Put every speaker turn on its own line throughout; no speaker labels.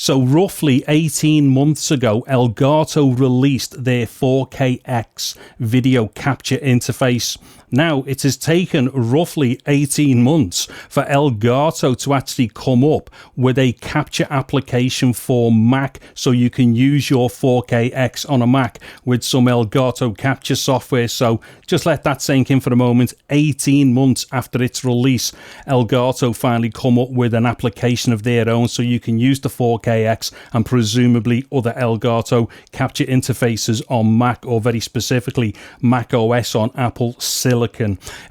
So roughly 18 months ago, Elgato released their 4K-X video capture interface. Now, it has taken roughly 18 months for Elgato to actually come up with a capture application for Mac, so you can use your 4K-X on a Mac with some Elgato capture software. So just let that sink in for a moment. 18 months after its release, Elgato finally come up with an application of their own, so you can use the 4K-X and presumably other Elgato capture interfaces on Mac, or very specifically Mac OS on Apple Silicon.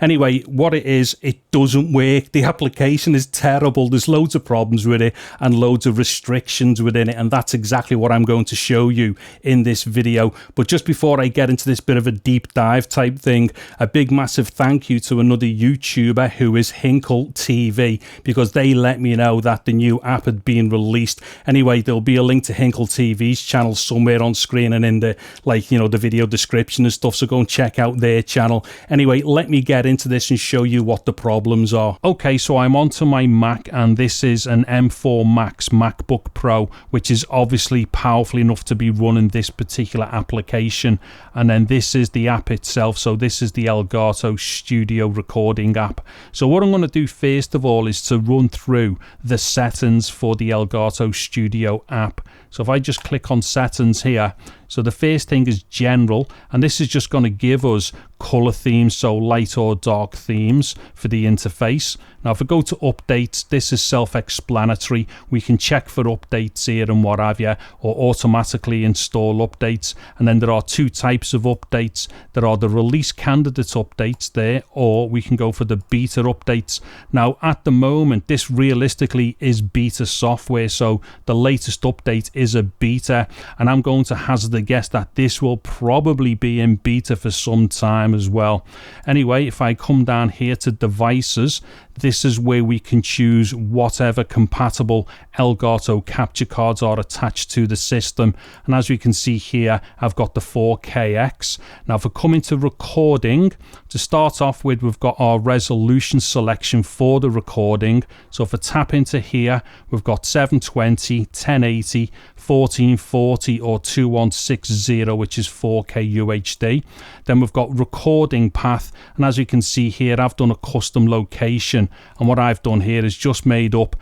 Anyway, what it is, it doesn't work. The application is terrible. There's loads of problems with it and loads of restrictions within it, and that's exactly what I'm going to show you in this video. But just before I get into this bit of a deep dive type thing, a big massive thank you to another YouTuber who is Hinkle TV, because they let me know that the new app had been released. Anyway, there'll be a link to Hinkle TV's channel somewhere on screen and in the, the video description and stuff, so go and check out their channel. Anyway, let me get into this and show you what the problems are. Okay, so I'm onto my Mac, and this is an M4 Max MacBook Pro, which is obviously powerful enough to be running this particular application. And then this is the app itself. So this is the Elgato Studio recording app. So what I'm going to do first of all is to run through the settings for the Elgato Studio app. So if I just click on settings here, so the first thing is general, and this is just going to give us color themes, so light or dark themes for the interface. Now if I go to updates, this is self-explanatory. We can check for updates here and what have you, or automatically install updates. And then there are two types of updates. There are the release candidate updates there, or we can go for the beta updates. Now at the moment, this realistically is beta software, so the latest update is a beta, and I'm going to hazard a guess that this will probably be in beta for some time as well. Anyway, if I come down here to devices, this is where we can choose whatever compatible Elgato capture cards are attached to the system. And as we can see here, I've got the 4K-X. Now if I come into recording, to start off with, we've got our resolution selection for the recording. So if I tap into here, we've got 720, 1080, 1440 or 2160, which is 4K UHD. Then we've got recording path, and as you can see here, I've done a custom location, and what I've done here is just made up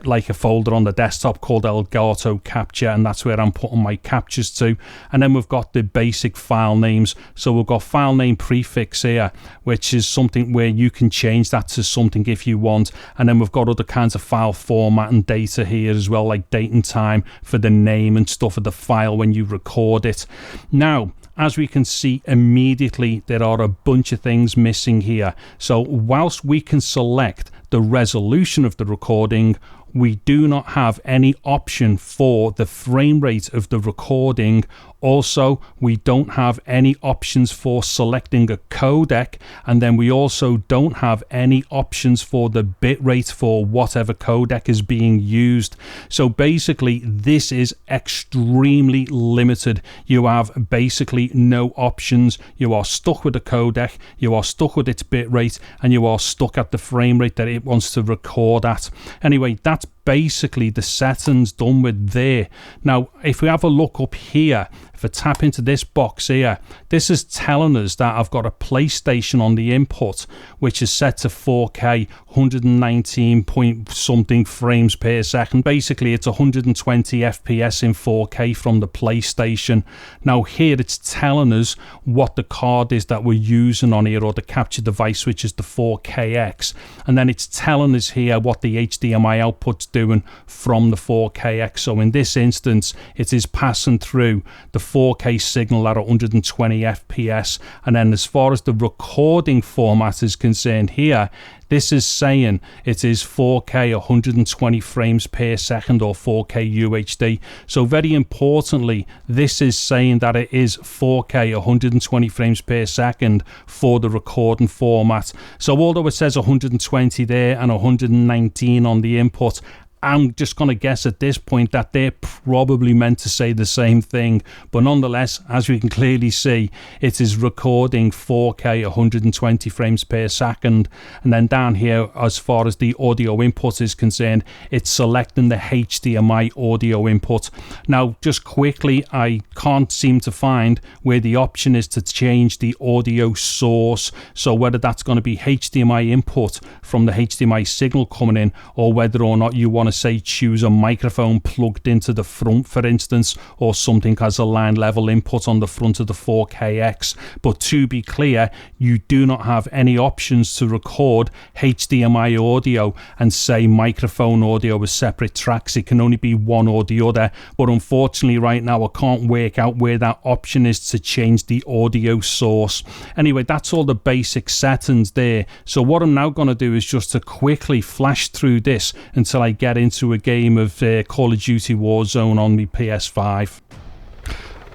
like a folder on the desktop called Elgato Capture, and that's where I'm putting my captures to. And then we've got the basic file names. So we've got file name prefix here, which is something where you can change that to something if you want. And then we've got other kinds of file format and data here as well, like date and time for the name and stuff of the file when you record it. Now, as we can see immediately, there are a bunch of things missing here. So whilst we can select the resolution of the recording, we do not have any option for the frame rate of the recording. Also, we don't have any options for selecting a codec, and then we also don't have any options for the bitrate for whatever codec is being used. So basically, this is extremely limited. You have basically no options. You are stuck with the codec, you are stuck with its bitrate, and you are stuck at the frame rate that it wants to record at. Anyway, that's basically the settings done with there. Now, if we have a look up here, if I tap into this box here, this is telling us that I've got a PlayStation on the input, which is set to 4K, 119 point something frames per second. Basically, it's 120 FPS in 4K from the PlayStation. Now here it's telling us what the card is that we're using on here, or the capture device, which is the 4K-X. And then it's telling us here what the HDMI output's doing from the 4K-X. So in this instance, it is passing through the 4K signal at 120 FPS. And then as far as the recording format is concerned here, this is saying it is 4K 120 frames per second or 4K UHD. So very importantly, this is saying that it is 4K 120 frames per second for the recording format. So although it says 120 there and 119 on the input, I'm just going to guess at this point that they're probably meant to say the same thing. But nonetheless, as we can clearly see, it is recording 4K 120 frames per second. And then down here, as far as the audio input is concerned, it's selecting the HDMI audio input. Now, just quickly, I can't seem to find where the option is to change the audio source. So whether that's going to be HDMI input from the HDMI signal coming in, or whether or not you want to say choose a microphone plugged into the front, for instance, or something as a line level input on the front of the 4KX. But to be clear, you do not have any options to record HDMI audio and say microphone audio as separate tracks. It can only be one or the other. But unfortunately right now I can't work out where that option is to change the audio source. Anyway, that's all the basic settings there. So what I'm now going to do is just to quickly flash through this until I get into a game of Call of Duty Warzone on my PS5.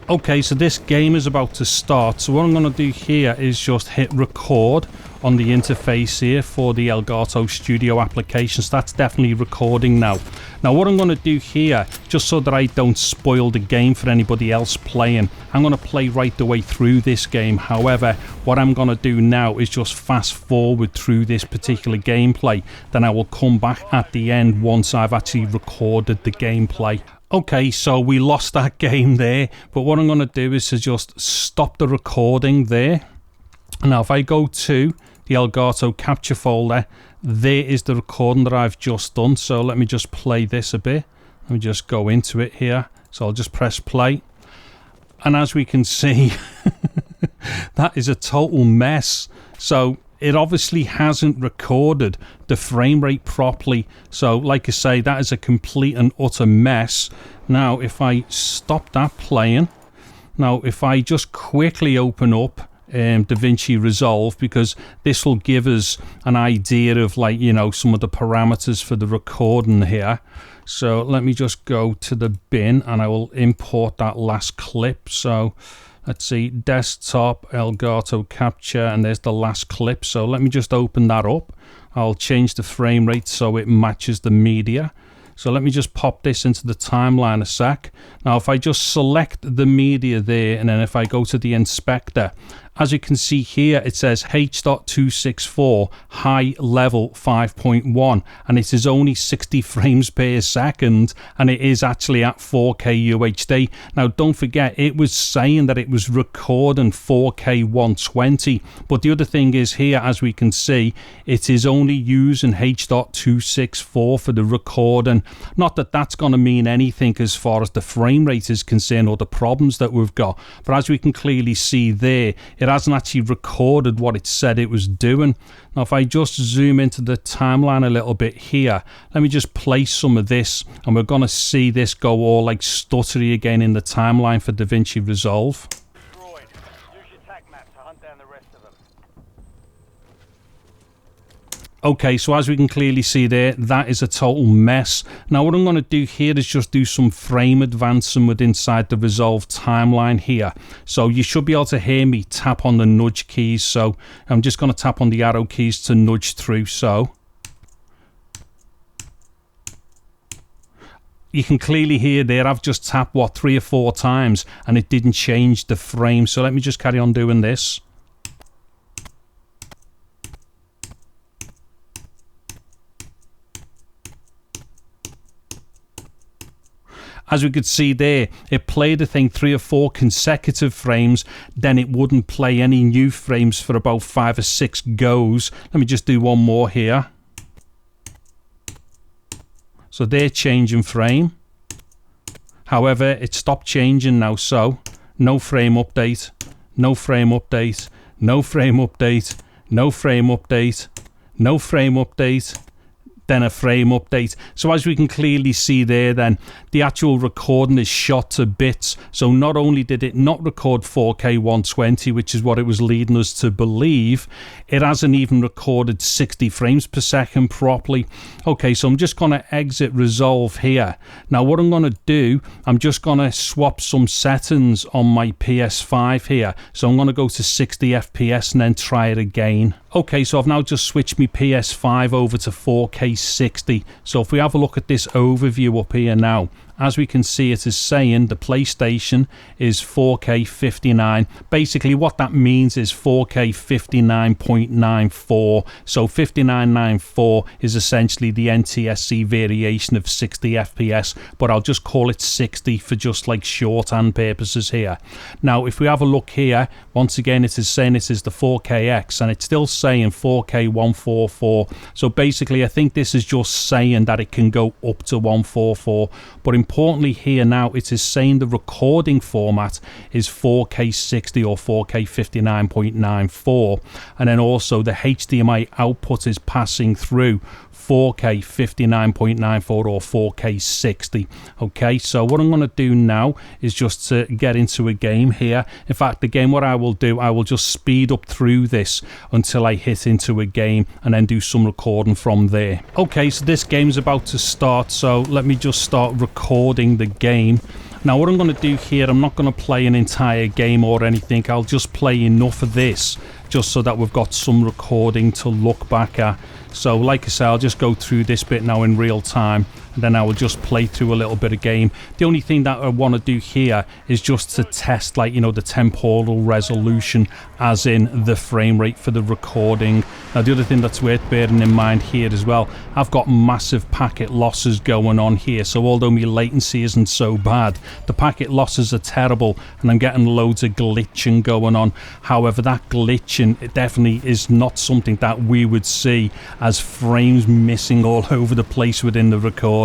Okay, so this game is about to start. So what I'm going to do here is just hit record on the interface here for the Elgato Studio application. So that's definitely recording now. Now what I'm going to do here, just so that I don't spoil the game for anybody else playing, I'm going to play right the way through this game. However, what I'm going to do now is just fast forward through this particular gameplay. Then I will come back at the end once I've actually recorded the gameplay. Okay, so we lost that game there, but what I'm going to do is to just stop the recording there. Now if I go to the Elgato capture folder, there is the recording that I've just done. So let me just play this a bit. Let me just go into it here. So I'll just press play. And as we can see, that is a total mess. So it obviously hasn't recorded the frame rate properly. So like I say, that is a complete and utter mess. Now if I stop that playing, now if I just quickly open up DaVinci Resolve, because this will give us an idea of, like, you know, some of the parameters for the recording here. So let me just go to the bin and I will import that last clip. So let's see, desktop, Elgato capture, and there's the last clip. So let me just open that up. I'll change the frame rate so it matches the media. So let me just pop this into the timeline a sec. Now if I just select the media there, and then if I go to the inspector, as you can see here, it says H.264 high level 5.1, and it is only 60 frames per second, and it is actually at 4K UHD. Now don't forget, it was saying that it was recording 4K 120, but the other thing is here, as we can see, it is only using H.264 for the recording. Not that that's going to mean anything as far as the frame rate is concerned or the problems that we've got, but as we can clearly see there, it hasn't actually recorded what it said it was doing. Now if I just zoom into the timeline a little bit here, let me just play some of this, and we're going to see this go all like stuttery again in the timeline for DaVinci Resolve.
Use your tac map to hunt down the rest of them.
Okay, so as we can clearly see there, that is a total mess. Now what I'm going to do here is just do some frame advancing with inside the Resolve timeline here. So you should be able to hear me tap on the nudge keys. So I'm just going to tap on the arrow keys to nudge through. So you can clearly hear there, I've just tapped, what, 3 or 4 times, and it didn't change the frame. So let me just carry on doing this. As we could see there, it played, I think, 3 or 4 consecutive frames, then it wouldn't play any new frames for about 5 or 6 goes. Let me just do one more here. So they're changing frame. However, it stopped changing now, so no frame update, no frame update, no frame update, no frame update, no frame update, then a frame update. So as we can clearly see there, then the actual recording is shot to bits. So not only did it not record 4K 120, which is what it was leading us to believe, it hasn't even recorded 60 frames per second properly. Okay, so I'm just going to exit Resolve here. Now what I'm going to do, I'm just going to swap some settings on my PS5 here. So I'm going to go to 60 FPS and then try it again. Okay, so I've now just switched my PS5 over to 4K 4K60. So if we have a look at this overview up here now, as we can see, it is saying the PlayStation is 4K59. Basically what that means is 4K 59.94. So 5994 is essentially the NTSC variation of 60 FPS, but I'll just call it 60 for just like shorthand purposes here. Now if we have a look here, once again it is saying it is the 4KX, and it's still saying 4K 144. So basically I think this is just saying that it can go up to 144, but importantly here now it is saying the recording format is 4K60 or 4K 59.94, and then also the HDMI output is passing through 4K 59.94 or 4K 60. Okay, so what I'm going to do now is just to get into a game here. In fact, the game, what I will do, I will just speed up through this until I hit into a game and then do some recording from there. Okay, so this game's about to start, so let me just start recording the game. Now what I'm going to do here, I'm not going to play an entire game or anything. I'll just play enough of this just so that we've got some recording to look back at. So like I say, I'll just go through this bit now in real time, and then I will just play through a little bit of game. The only thing that I want to do here is just to test, like, you know, the temporal resolution, as in the frame rate for the recording. Now the other thing that's worth bearing in mind here as well, I've got massive packet losses going on here, so although my latency isn't so bad, the packet losses are terrible and I'm getting loads of glitching going on. However, that glitching, it definitely is not something that we would see as frames missing all over the place within the recording.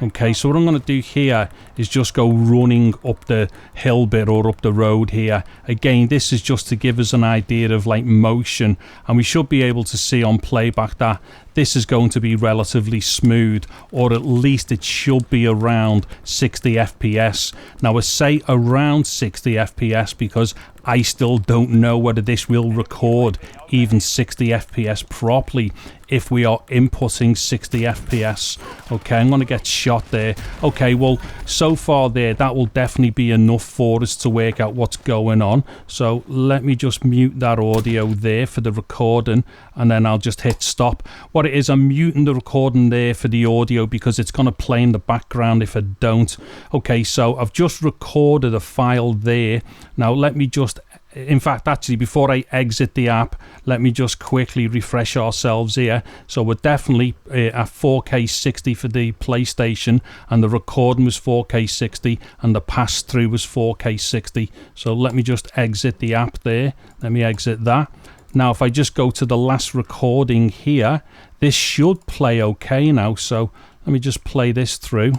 Okay, so what I'm going to do here is just go running up the hill bit or up the road here. Again, this is just to give us an idea of like motion, and we should be able to see on playback that this is going to be relatively smooth, or at least it should be around 60 FPS. Now I say around 60 FPS because I still don't know whether this will record even 60 FPS properly if we are inputting 60 FPS. Okay, I'm going to get shot there. Okay, well, so far there, that will definitely be enough for us to work out what's going on. So let me just mute that audio there for the recording, and then I'll just hit stop. What it is, I'm muting the recording there for the audio because it's going to play in the background if I don't. Okay, so I've just recorded a file there. Now let me just, in fact, actually, before I exit the app, let me just quickly refresh ourselves here. So we're definitely at 4K 60 for the PlayStation, and the recording was 4K 60, and the pass-through was 4K 60. So let me just exit the app there. Let me exit that. Now, if I just go to the last recording here, this should play okay now. So let me just play this through.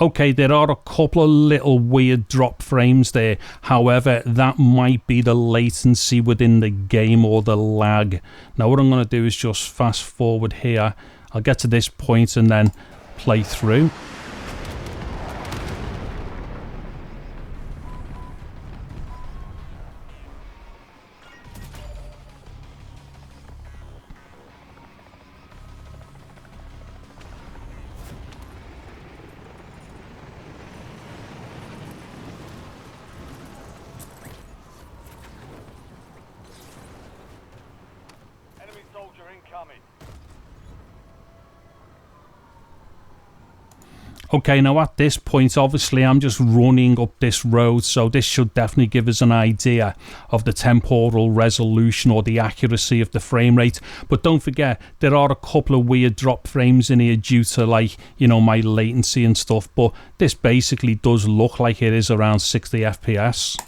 Okay, there are a couple of little weird drop frames there. However, that might be the latency within the game or the lag. Now what I'm going to do is just fast forward here. I'll get to this point and then play through.
Enemy soldier incoming.
Okay, now at this point, obviously, I'm just running up this road, so this should definitely give us an idea of the temporal resolution or the accuracy of the frame rate. But don't forget, there are a couple of weird drop frames in here due to, like, you know, my latency and stuff. But this basically does look like it is around 60 FPS.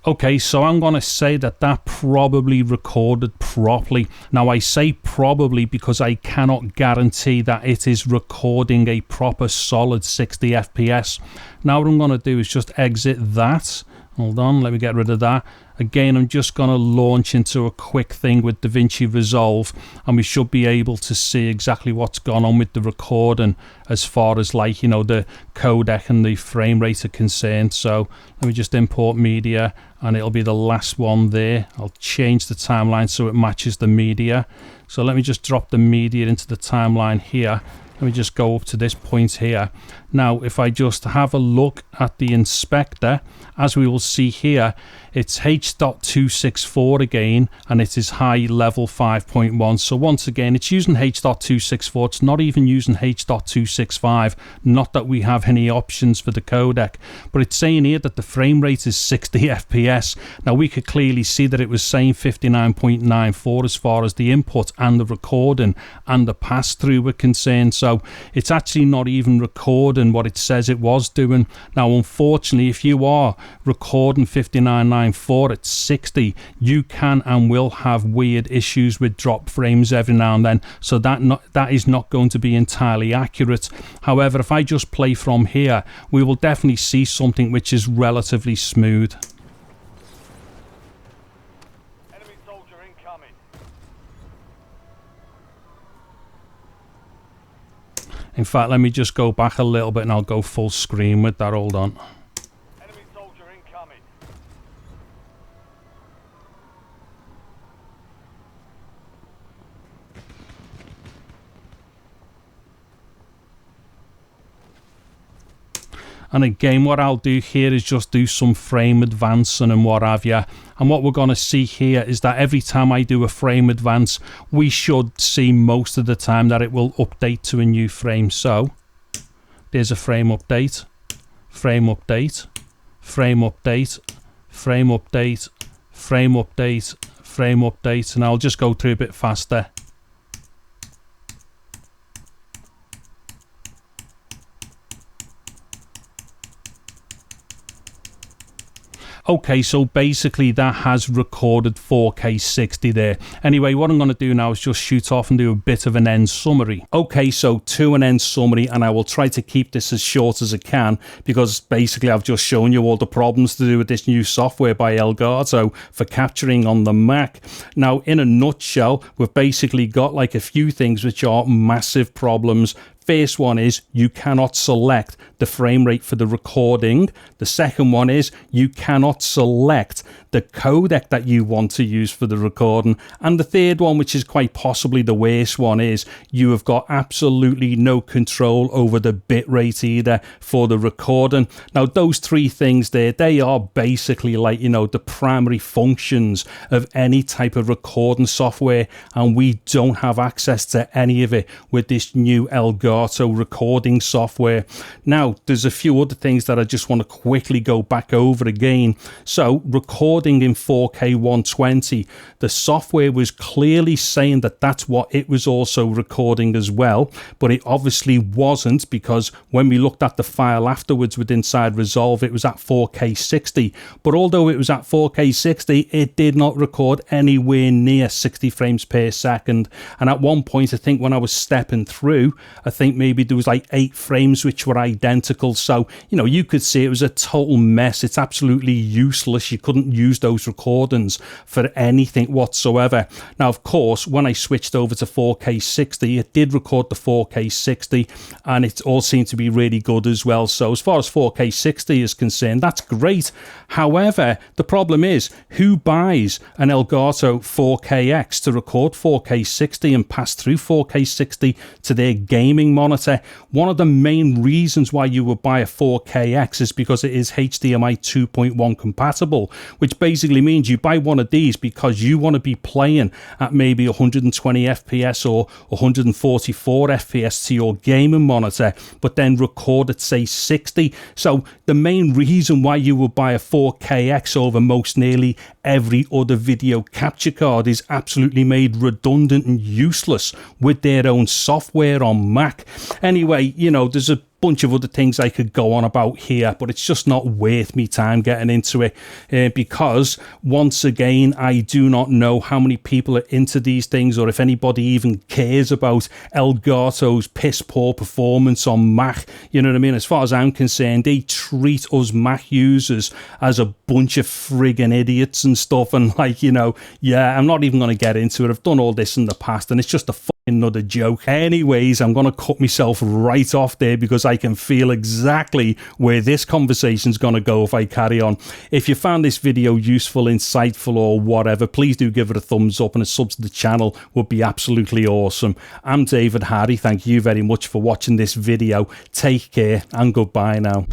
Okay, so I'm going to say that that probably recorded properly. Now, I say probably because I cannot guarantee that it is recording a proper solid 60 FPS. Now, what I'm going to do is just exit that. Hold on, let me get rid of that. Again, I'm just going to launch into a quick thing with DaVinci Resolve, and we should be able to see exactly what's gone on with the recording as far as, like, you know, the codec and the frame rate are concerned. So let me just import media, and it'll be the last one there. I'll change the timeline so it matches the media. So let me just drop the media into the timeline here. Let me just go up to this point here. Now, if I just have a look at the inspector, as we will see here, it's H.264 again, and it is high level 5.1. So once again, it's using H.264. It's not even using H.265. Not that we have any options for the codec, but it's saying here that the frame rate is 60 FPS. Now, we could clearly see that it was saying 59.94 as far as the input and the recording and the pass-through were concerned. So it's actually not even recording what it says it was doing. Now, unfortunately, if you are recording 59.94 at 60, you can and will have weird issues with drop frames every now and then. So that is not going to be entirely accurate. However, if I just play from here, we will definitely see something which is relatively smooth.
Enemy soldier incoming.
In fact, let me just go back a little bit and I'll go full screen with that. Hold on.
Enemy soldier incoming.
And again, what I'll do here is just do some frame advancing and what have you. And what we're going to see here is that every time I do a frame advance, we should see most of the time that it will update to a new frame. So there's a frame update, frame update, frame update, frame update, frame update, frame update. And I'll just go through a bit faster. Okay, so basically that has recorded 4K 60 there. Anyway, what I'm going to do now is just shoot off and do a bit of an end summary. Okay, so to an end summary, and I will try to keep this as short as I can because basically I've just shown you all the problems to do with this new software by Elgato for capturing on the Mac. Now, in a nutshell, we've basically got like a few things which are massive problems. First one is you cannot select the frame rate for the recording. The second one is you cannot select the codec that you want to use for the recording. And the third one, which is quite possibly the worst one, is you have got absolutely no control over the bit rate either for the recording. Now, those three things there, they are basically like, you know, the primary functions of any type of recording software, and we don't have access to any of it with this new Elgato recording software. Now, there's a few other things that I just want to quickly go back over again. So, recording in 4K 120, the software was clearly saying that that's what it was also recording as well, but it obviously wasn't, because when we looked at the file afterwards with inside Resolve, it was at 4K 60. But although it was at 4K 60, it did not record anywhere near 60 frames per second. And at one point, I think when I was stepping through, I think maybe there was like 8 frames which were identical. So, you know, you could see it was a total mess. It's absolutely useless. You couldn't use those recordings for anything whatsoever. Now, of course, when I switched over to 4K 60, it did record the 4K 60, and it all seemed to be really good as well. So as far as 4K 60 is concerned, that's great. However, the problem is, who buys an Elgato 4K X to record 4K 60 and pass through 4K 60 to their gaming monitor? One of the main reasons why you would buy a 4K X is because it is HDMI 2.1 compatible, which basically means you buy one of these because you want to be playing at maybe 120 FPS or 144 FPS to your gaming monitor, but then record at, say, 60. So the main reason why you would buy a 4K X over most nearly every other video capture card is absolutely made redundant and useless with their own software on Mac. Anyway, you know, there's a bunch of other things I could go on about here, but it's just not worth me time getting into it, because once again, I do not know how many people are into these things, or if anybody even cares about Elgato's piss poor performance on Mac. You know what I mean? As far as I'm concerned, they treat us Mac users as a bunch of friggin' idiots and stuff, and like, you know, yeah, I'm not even going to get into it. I've done all this in the past, and it's just a another joke. Anyways, I'm going to cut myself right off there because I can feel exactly where this conversation's going to go if I carry on. If you found this video useful, insightful, or whatever, please do give it a thumbs up, and a sub to the channel would be absolutely awesome. I'm David Hardy. Thank you very much for watching this video. Take care and goodbye now.